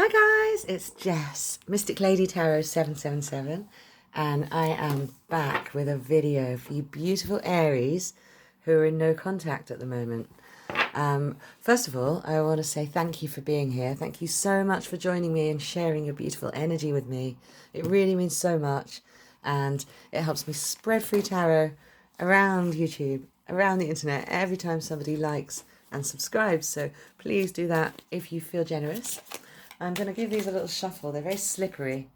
Hi guys, it's Jess, Mystic Lady Tarot 777, and I am back with a video for you beautiful Aries who are in no contact at the moment. First of all, I want to say thank you for being here. Thank you so much for joining me and sharing your beautiful energy with me. It really means so much, and it helps me spread free tarot around YouTube, around the internet, every time somebody likes and subscribes. So please do that if you feel generous. I'm going to give these a little shuffle. They're very slippery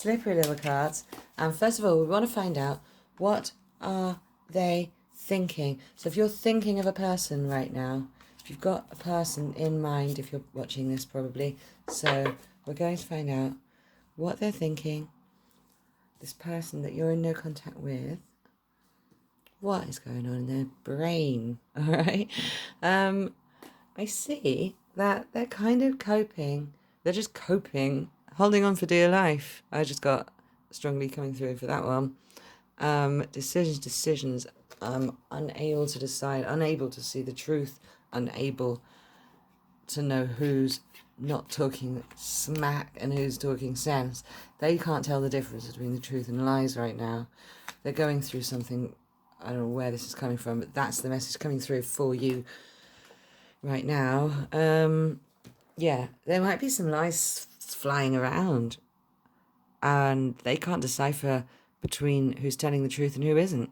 little cards. And first of all, we want to find out, what are they thinking? So if you're thinking of a person right now, if you've got a person in mind, if you're watching this probably, so we're going to find out what they're thinking, this person that you're in no contact with, what is going on in their brain, all right? I see that they're kind of coping. They're just coping, holding on for dear life. I just got strongly coming through for that one. Decisions. Unable to decide, unable to see the truth, unable to know who's not talking smack and who's talking sense. They can't tell the difference between the truth and lies right now. They're going through something. I don't know where this is coming from, but that's the message coming through for you right now. Yeah, there might be some lies flying around, and they can't decipher between who's telling the truth and who isn't.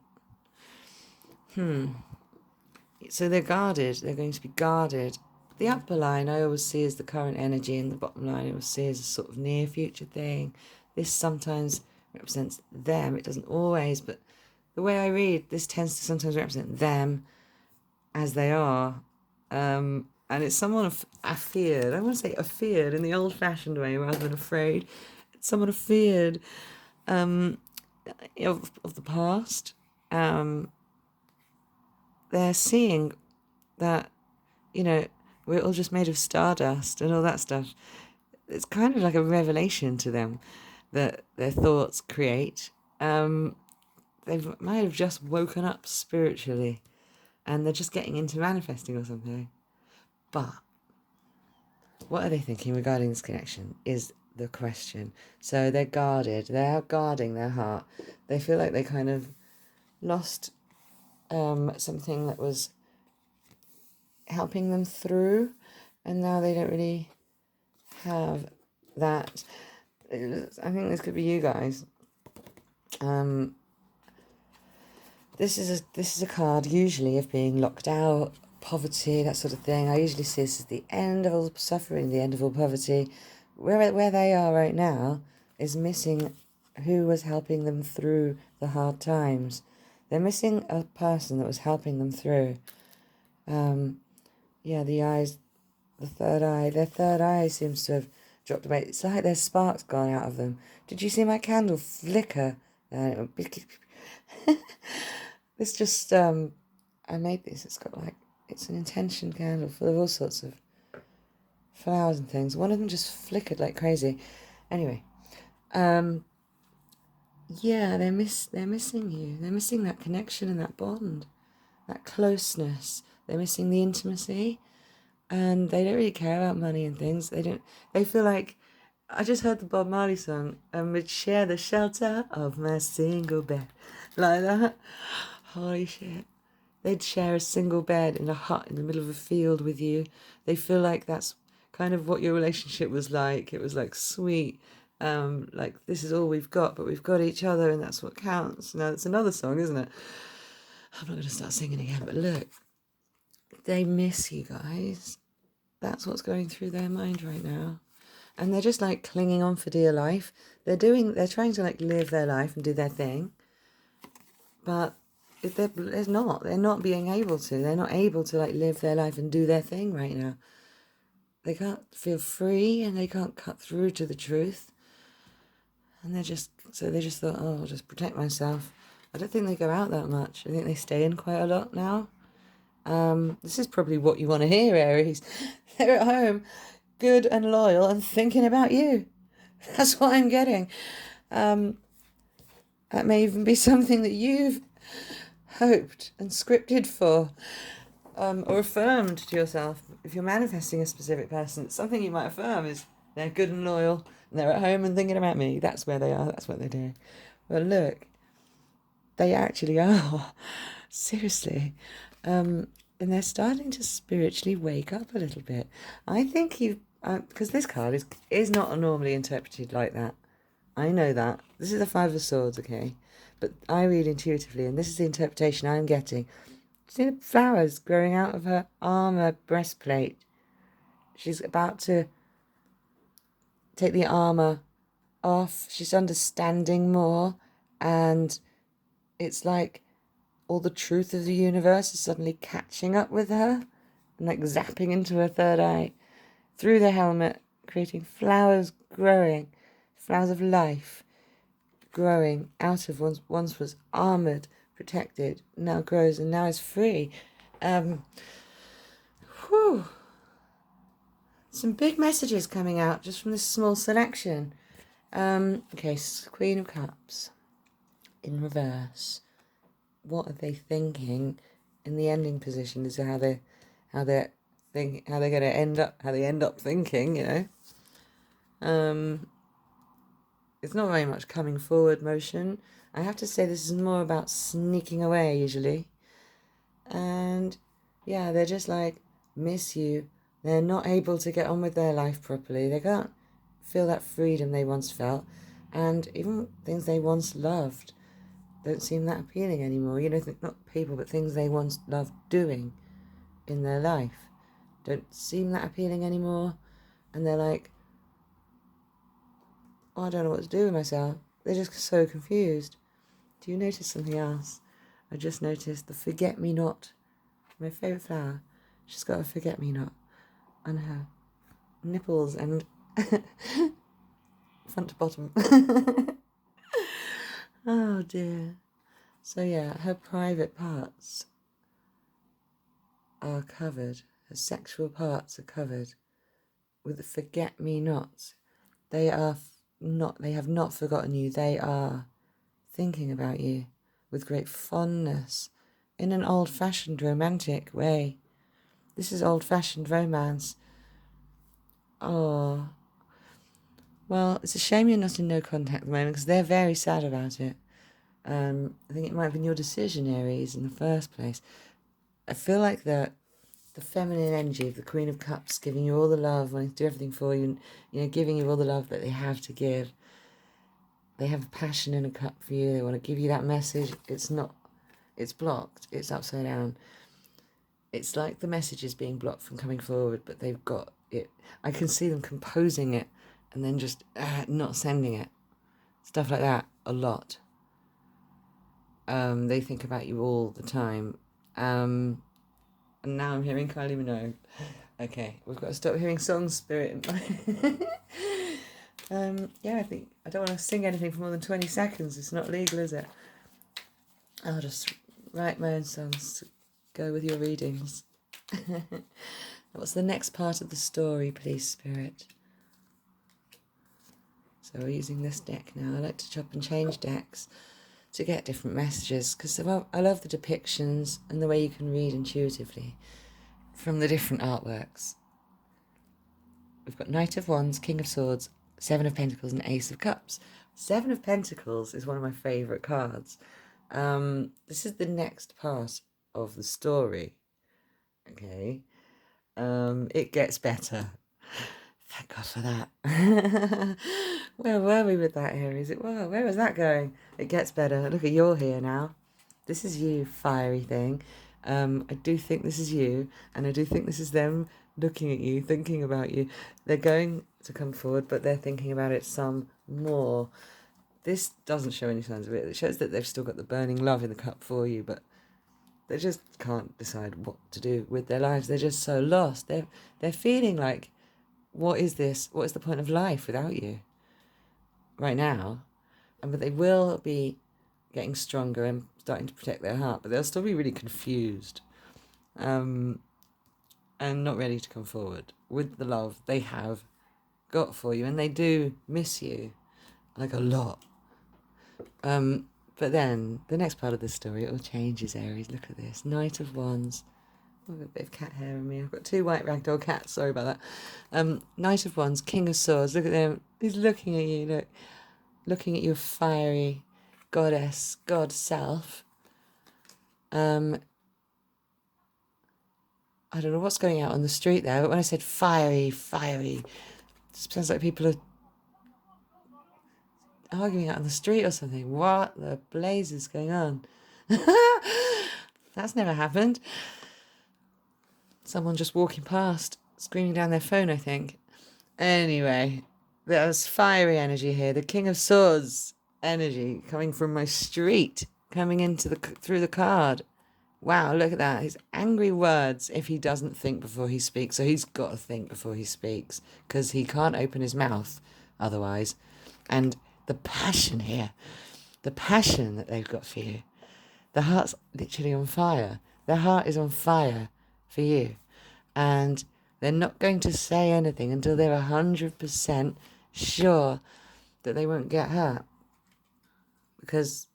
So they're guarded. They're going to be guarded. The upper line I always see as the current energy, and the bottom line I always see as a sort of near future thing. This sometimes represents them. It doesn't always, but the way I read, this tends to sometimes represent them as they are. And it's someone afeared. I want to say afeared in the old-fashioned way rather than afraid. It's someone afeared of the past. They're seeing that, we're all just made of stardust and all that stuff. It's kind of like a revelation to them that their thoughts create. They might have just woken up spiritually, and they're just getting into manifesting or something. But what are they thinking regarding this connection is the question. So they're guarded. They're guarding their heart. They feel like they kind of lost something that was helping them through, and now they don't really have that. I think this could be you guys. This is a card usually of being locked out, poverty, that sort of thing. I usually see this as the end of all suffering, the end of all poverty. Where they are right now is missing who was helping them through the hard times. They're missing a person that was helping them through. The eyes, the third eye. Their third eye seems to have dropped away. It's like there's sparks gone out of them. Did you see my candle flicker? This just, I made this. It's an intention candle full of all sorts of flowers and things. One of them just flickered like crazy. Anyway, they're missing you. They're missing that connection and that bond, that closeness. They're missing the intimacy, and they don't really care about money and things. They feel like, I just heard the Bob Marley song, and would share the shelter of my single bed, like that. Holy shit. They'd share a single bed in a hut in the middle of a field with you. They feel like that's kind of what your relationship was like. It was like sweet, like this is all we've got, but we've got each other, and that's what counts. Now, it's another song, isn't it? I'm not going to start singing again, but look, they miss you guys. That's what's going through their mind right now. And they're just like clinging on for dear life. They're trying to like live their life and do their thing, but they're not being able to. They're not able to like live their life and do their thing right now. They can't feel free, and they can't cut through to the truth. And they just thought, oh, I'll just protect myself. I don't think they go out that much. I think they stay in quite a lot now. This is probably what you want to hear, Aries. They're at home, good and loyal, and thinking about you. That's what I'm getting. That may even be something that you've hoped and scripted for, or affirmed to yourself. If you're manifesting a specific person, something you might affirm is They're good and loyal, and they're at home and thinking about me. That's where they are. That's what they're doing. Well, look, they actually are. Seriously. And they're starting to spiritually wake up a little bit. I think you, because this card is not normally interpreted like that. I know that. This is the Five of Swords, okay? But I read intuitively, and this is the interpretation I'm getting. See the flowers growing out of her armor breastplate. She's about to take the armor off. She's understanding more, and it's like all the truth of the universe is suddenly catching up with her and like zapping into her third eye through the helmet, creating flowers growing, flowers of life growing out of once was armored, protected, now grows and now is free. Whew. Some big messages coming out just from this small selection. Okay, Queen of Cups in reverse. What are they thinking in the ending position? Is how they're going to end up thinking. It's not very much coming forward motion. I have to say this is more about sneaking away usually. And yeah, they're just like, miss you. They're not able to get on with their life properly. They can't feel that freedom they once felt. And even things they once loved don't seem that appealing anymore. Not people, but things they once loved doing in their life don't seem that appealing anymore. And they're like, oh, I don't know what to do with myself. They're just so confused. Do you notice something else? I just noticed the forget-me-not. My favourite flower. She's got a forget-me-not on her nipples and front to bottom. Oh dear. So yeah, her private parts are covered. Her sexual parts are covered with the forget-me-nots. They have not forgotten you. They are thinking about you with great fondness in an old-fashioned romantic way. This is old-fashioned romance. Oh, well, it's a shame you're not in no contact at the moment because they're very sad about it. I think it might have been your decision, Aries, in the first place. I feel like the feminine energy of the Queen of Cups giving you all the love, wanting to do everything for you, and, giving you all the love that they have to give. They have a passion in a cup for you. They want to give you that message. It's blocked. It's upside down. It's like the message is being blocked from coming forward, but they've got it. I can see them composing it and then just not sending it. Stuff like that a lot. They think about you all the time. And now I'm hearing Kylie Minogue. Okay, we've got to stop hearing song spirit. Yeah, I don't want to sing anything for more than 20 seconds. It's not legal, is it? I'll just write my own songs to go with your readings. What's the next part of the story, please, Spirit? So we're using this deck now. I like to chop and change decks to get different messages because I love the depictions and the way you can read intuitively from the different artworks. We've got Knight of Wands, King of Swords, Seven of Pentacles, and Ace of Cups. Seven of Pentacles is one of my favourite cards. This is the next part of the story. Okay. It gets better. Thank God for that. Where were we with that, Aries? Where was that going? It gets better. Look at you're here now. This is you, fiery thing. I do think this is you, and I do think this is them looking at you, thinking about you. They're going to come forward, but they're thinking about it some more. This doesn't show any signs of it. It shows that they've still got the burning love in the cup for you, but they just can't decide what to do with their lives. They're just so lost. They're feeling like, what is this? What is the point of life without you? Right now. But they will be getting stronger and starting to protect their heart, but they'll still be really confused. And not ready to come forward with the love they have got for you. And they do miss you, like a lot. But then, the next part of the story, it all changes, Aries. Look at this. Knight of Wands, I've got a bit of cat hair on me. I've got 2 white ragdoll cats. Sorry about that. Knight of Wands, King of Swords. Look at them. He's looking at you. Look, looking at your fiery goddess, god self. I don't know what's going out on the street there, but when I said fiery, it sounds like people are arguing out on the street or something. What the blaze is going on? That's never happened. Someone just walking past, screaming down their phone, I think. Anyway, there's fiery energy here. The King of Swords energy coming from my street, coming into through the card. Wow, look at that. His angry words if he doesn't think before he speaks. So he's got to think before he speaks because he can't open his mouth otherwise. And the passion here, the passion that they've got for you. The heart's literally on fire. Their heart is on fire for you. And they're not going to say anything until they're 100% sure that they won't get hurt. Because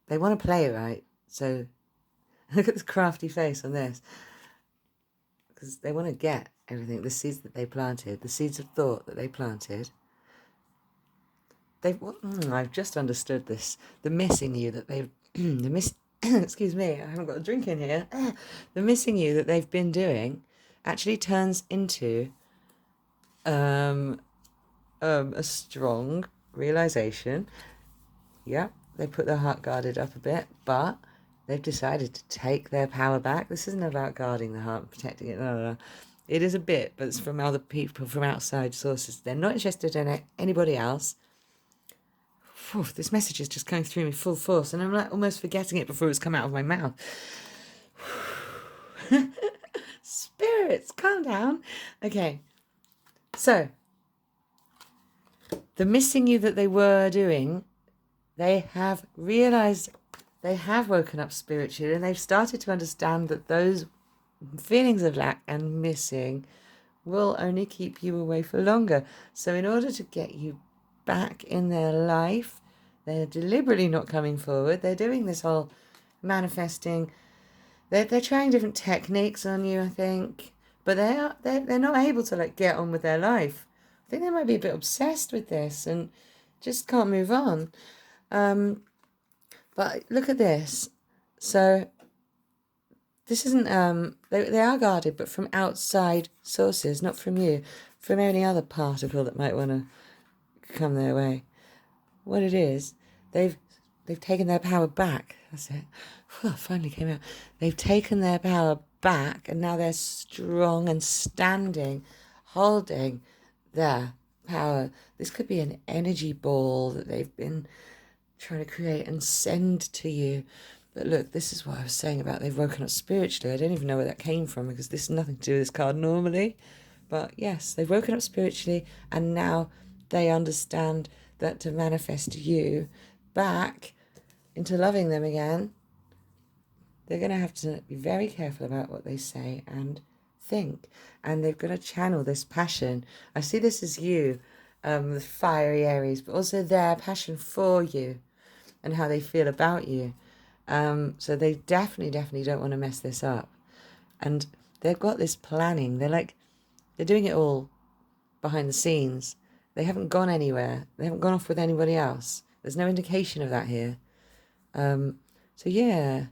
they want to play it right. So look at this crafty face on this. Because they want to get everything, the seeds that they planted, the seeds of thought that they planted. I've just understood this. The missing you that they've... excuse me, I haven't got a drink in here. The missing you that they've been doing actually turns into a strong realization. Yeah, they put their heart guarded up a bit, but they've decided to take their power back. This isn't about guarding the heart and protecting it. No. It is a bit, but it's from other people, from outside sources. They're not interested in anybody else. Whew, this message is just going through me full force, and I'm like almost forgetting it before it's come out of my mouth. Spirits, calm down. Okay, so the missing you that they were doing, they have realized, they have woken up spiritually, and they've started to understand that those feelings of lack and missing will only keep you away for longer. So in order to get you back in their life, they're deliberately not coming forward. They're doing this whole manifesting. They're trying different techniques on you, I think, but they're not able to like get on with their life. I think they might be a bit obsessed with this and just can't move on. But look at this. So this isn't they are guarded, but from outside sources, not from you, from any other particle that might want to come their way. What it is, they've taken their power back. That's it. Whew, finally came out. They've taken their power back, and now they're strong and standing, holding their power. This could be an energy ball that they've been trying to create and send to you. But look, this is what I was saying about they've woken up spiritually. I don't even know where that came from because this has nothing to do with this card normally. But yes, they've woken up spiritually, and now they understand that to manifest you back into loving them again, they're going to have to be very careful about what they say and think. And they've got to channel this passion. I see this as you, the fiery Aries, but also their passion for you and how they feel about you. So they definitely don't want to mess this up. And they've got this planning. They're doing it all behind the scenes. They haven't gone anywhere. They haven't gone off with anybody else. There's no indication of that here. So yeah,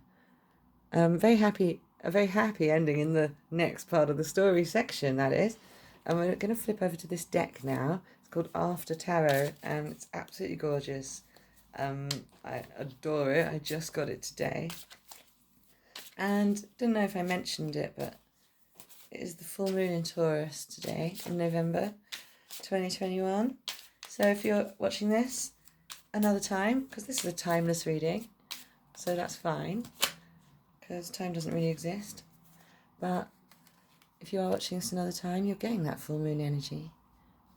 a very happy ending in the next part of the story section, that is. And we're going to flip over to this deck now. It's called After Tarot, and it's absolutely gorgeous. I adore it. I just got it today. And don't know if I mentioned it, but it is the full moon in Taurus today in November 2021. So if you're watching this another time, because this is a timeless reading, so that's fine, because time doesn't really exist. But if you are watching this another time, you're getting that full moon energy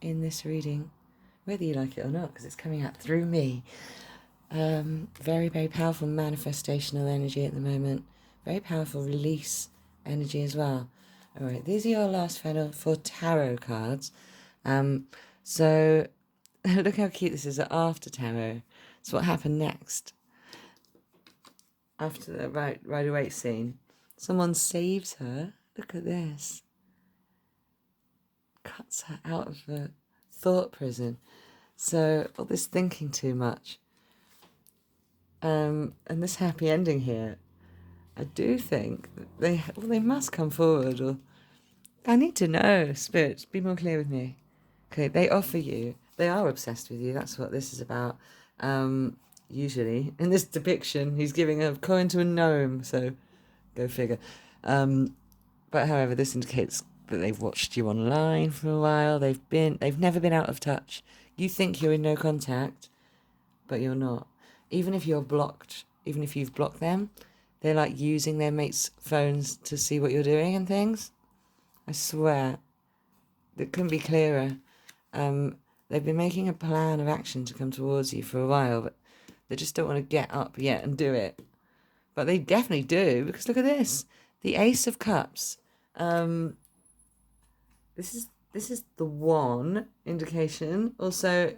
in this reading, whether you like it or not, because it's coming out through me. Very, very powerful manifestational energy at the moment. Very powerful release energy as well. All right, these are your last final 4 tarot cards. So look how cute this is after tarot. So what happened next? After the right away scene. Someone saves her. Look at this. Cuts her out of the thought prison. So all this thinking too much. And this happy ending here, I do think they must come forward, or I need to know, spirits, be more clear with me. Okay, they offer you, they are obsessed with you. That's what this is about. Usually in this depiction, he's giving a coin to a gnome, so go figure. But however, this indicates that they've watched you online for a while. They've never been out of touch. You think you're in no contact, but you're not. Even if you're blocked, even if you've blocked them, they're like using their mates' phones to see what you're doing and things. I swear, it couldn't be clearer. They've been making a plan of action to come towards you for a while, but they just don't want to get up yet and do it. But they definitely do, because look at this. The Ace of Cups. This is the one indication. Also,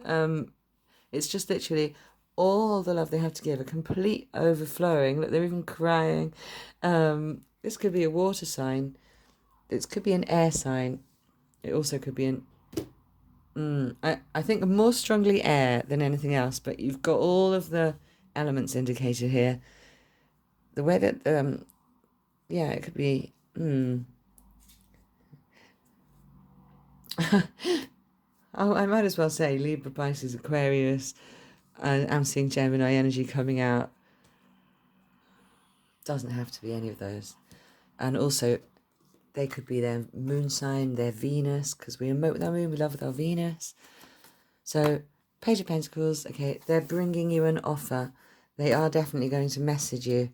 it's just literally all the love they have to give, a complete overflowing. Look, they're even crying. This could be a water sign. This could be an air sign. It also could be I think more strongly air than anything else, but you've got all of the elements indicated here. The way that, it could be, Oh, I might as well say Libra, Pisces, Aquarius. I'm seeing Gemini energy coming out. Doesn't have to be any of those. And also, they could be their moon sign, their Venus, because we emote with our moon, we love with our Venus. So, Page of Pentacles, okay, they're bringing you an offer. They are definitely going to message you.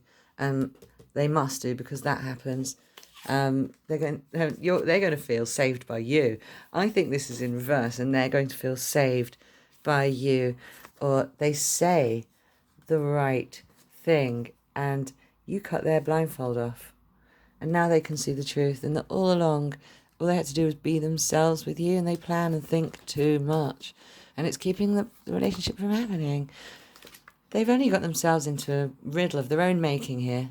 They must do, because that happens. They're going to feel saved by you. I think this is in reverse, and they're going to feel saved by you, or they say the right thing, and you cut their blindfold off, and now they can see the truth. And that all along, all they had to do was be themselves with you, and they plan and think too much, and it's keeping the relationship from happening. They've only got themselves into a riddle of their own making here.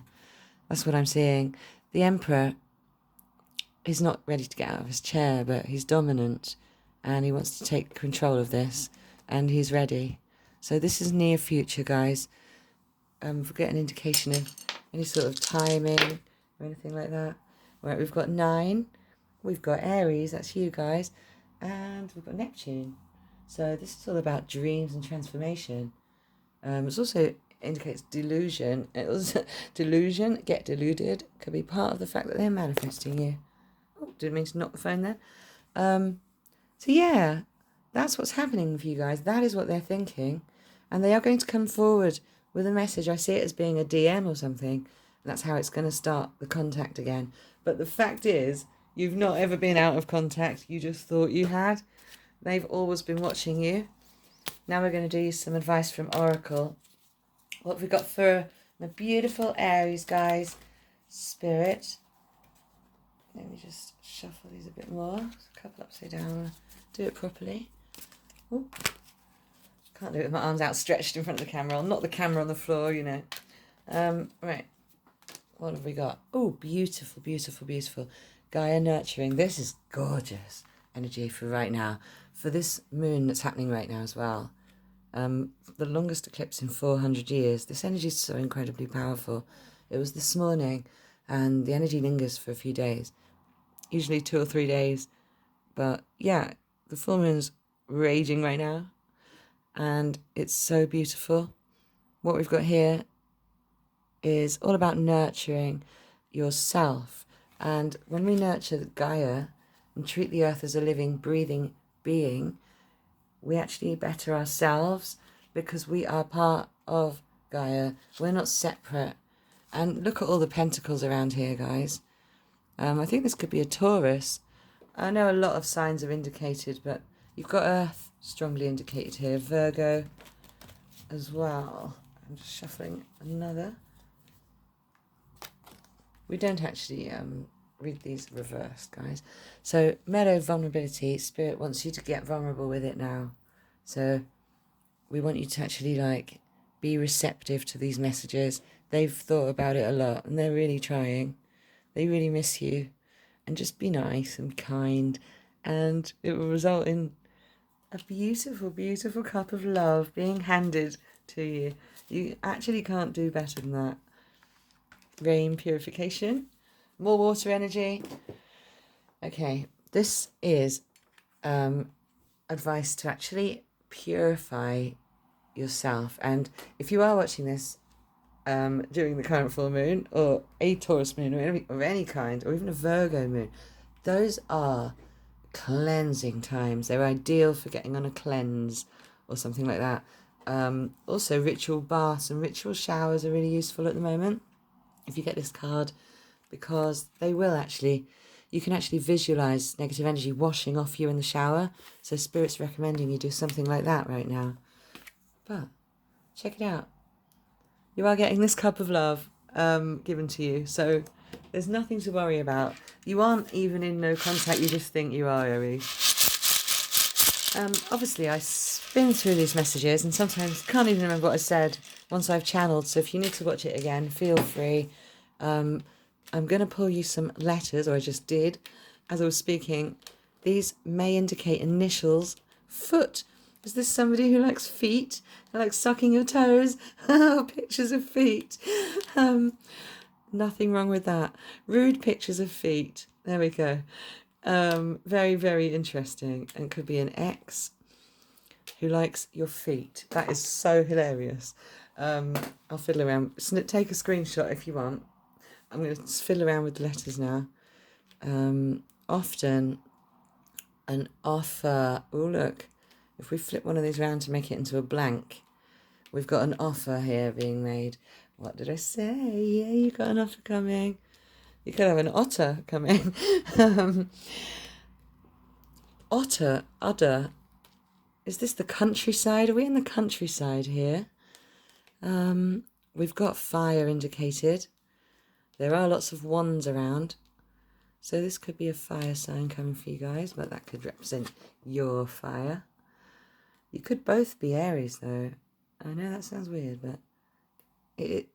That's what I'm seeing. The Emperor is not ready to get out of his chair, but he's dominant and he wants to take control of this, and he's ready. So this is near future, guys. If we get an indication of any sort of timing or anything like that. Right, we've got 9. We've got Aries, that's you guys. And we've got Neptune. So this is all about dreams and transformation. It also indicates delusion. It was delusion, get deluded, could be part of the fact that they're manifesting you. Oh, didn't mean to knock the phone there. So yeah, that's what's happening with you guys. That is what they're thinking. And they are going to come forward with a message. I see it as being a DM or something. And that's how it's going to start the contact again. But the fact is, you've not ever been out of contact. You just thought you had. They've always been watching you. Now we're going to do some advice from Oracle. What have we got for my beautiful Aries, guys? Spirit. Let me just shuffle these a bit more. A couple upside down. Do it properly. Ooh. Can't do it with my arms outstretched in front of the camera. I'll knock the camera on the floor, you know. Right. What have we got? Oh, beautiful, beautiful, beautiful. Gaia nurturing. This is gorgeous energy for right now. For this moon that's happening right now as well. The longest eclipse in 400 years. This energy is so incredibly powerful. It was this morning, and the energy lingers for a few days. Usually 2 or 3 days. But yeah, the full moon's raging right now. And it's so beautiful. What we've got here is all about nurturing yourself. And when we nurture Gaia and treat the earth as a living, breathing being, we actually better ourselves, because we are part of Gaia. We're not separate. And look at all the pentacles around here, guys. I think this could be a Taurus. I know a lot of signs are indicated, but you've got Earth strongly indicated here. Virgo as well. I'm just shuffling another. We don't actually read these reversed, guys. So, Meadow vulnerability. Spirit wants you to get vulnerable with it now. So, we want you to actually, be receptive to these messages. They've thought about it a lot, and they're really trying. They really miss you. And just be nice and kind, and it will result in a beautiful, beautiful cup of love being handed to you. You actually can't do better than that. Rain purification, more water energy. Okay, this is advice to actually purify yourself. And if you are watching this during the current full moon, or a Taurus moon, or any kind, or even a Virgo moon, those are cleansing times. They're ideal for getting on a cleanse or something like that. Also, ritual baths and ritual showers are really useful at the moment if you get this card, because they will actually, you can actually visualize negative energy washing off you in the shower. So Spirit's recommending you do something like that right now. But check it out. You are getting this cup of love given to you. So there's nothing to worry about. You aren't even in no contact. You just think you are, Aries. Obviously, I spin through these messages and sometimes can't even remember what I said once I've channeled. So if you need to watch it again, feel free. I'm going to pull you some letters, or I just did, as I was speaking. These may indicate initials. Foot. Is this somebody who likes feet? Who likes sucking your toes? Pictures of feet. Nothing wrong with that. Rude pictures of feet. There we go. Very, very interesting. And it could be an ex who likes your feet. That is so hilarious. I'll fiddle around. Take a screenshot if you want. I'm going to fiddle around with the letters now. Often an offer. Oh, look. If we flip one of these around to make it into a blank, we've got an offer here being made. What did I say? Yeah, you got an offer coming. You could have an otter coming. Otter, udder. Is this the countryside? Are we in the countryside here? We've got fire indicated. There are lots of wands around. So this could be a fire sign coming for you guys, but that could represent your fire. You could both be Aries, though. I know that sounds weird, but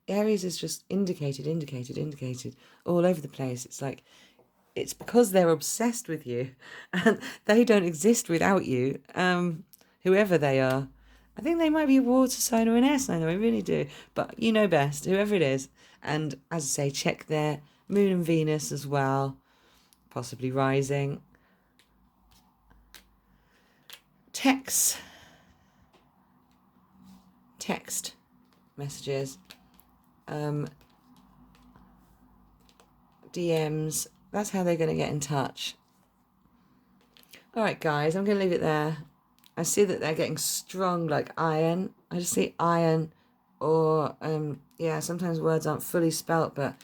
Aries is just indicated all over the place. It's like, it's because they're obsessed with you and they don't exist without you, whoever they are. I think they might be a water sign or an air sign, though, I really do. But you know best, whoever it is. And as I say, check their moon and Venus as well, possibly rising. Text messages, DMs. That's how they're going to get in touch. All right, guys, I'm going to leave it there. I see that they're getting strong like iron. I just see iron, or yeah, sometimes words aren't fully spelt, but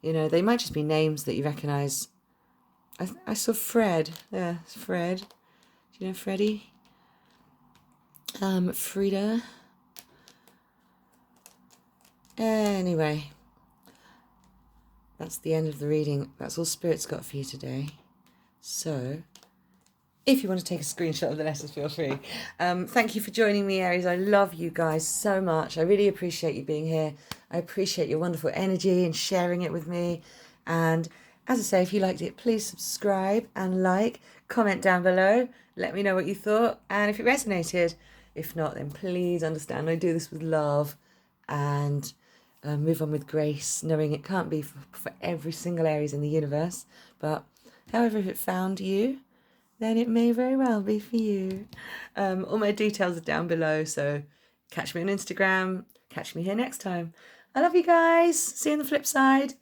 you know, they might just be names that you recognize. I saw Fred. Yeah, it's Fred. Do you know Freddie? Frida. Anyway, that's the end of the reading. That's all Spirit's got for you today. So, if you want to take a screenshot of the letters, feel free. Thank you for joining me, Aries. I love you guys so much. I really appreciate you being here. I appreciate your wonderful energy and sharing it with me. And as I say, if you liked it, please subscribe and like. Comment down below. Let me know what you thought and if it resonated. If not, then please understand I do this with love and move on with grace, knowing it can't be for every single Aries in the universe. But however, if it found you, then it may very well be for you. All my details are down below, so catch me on Instagram. Catch me here next time. I love you guys. See you on the flip side.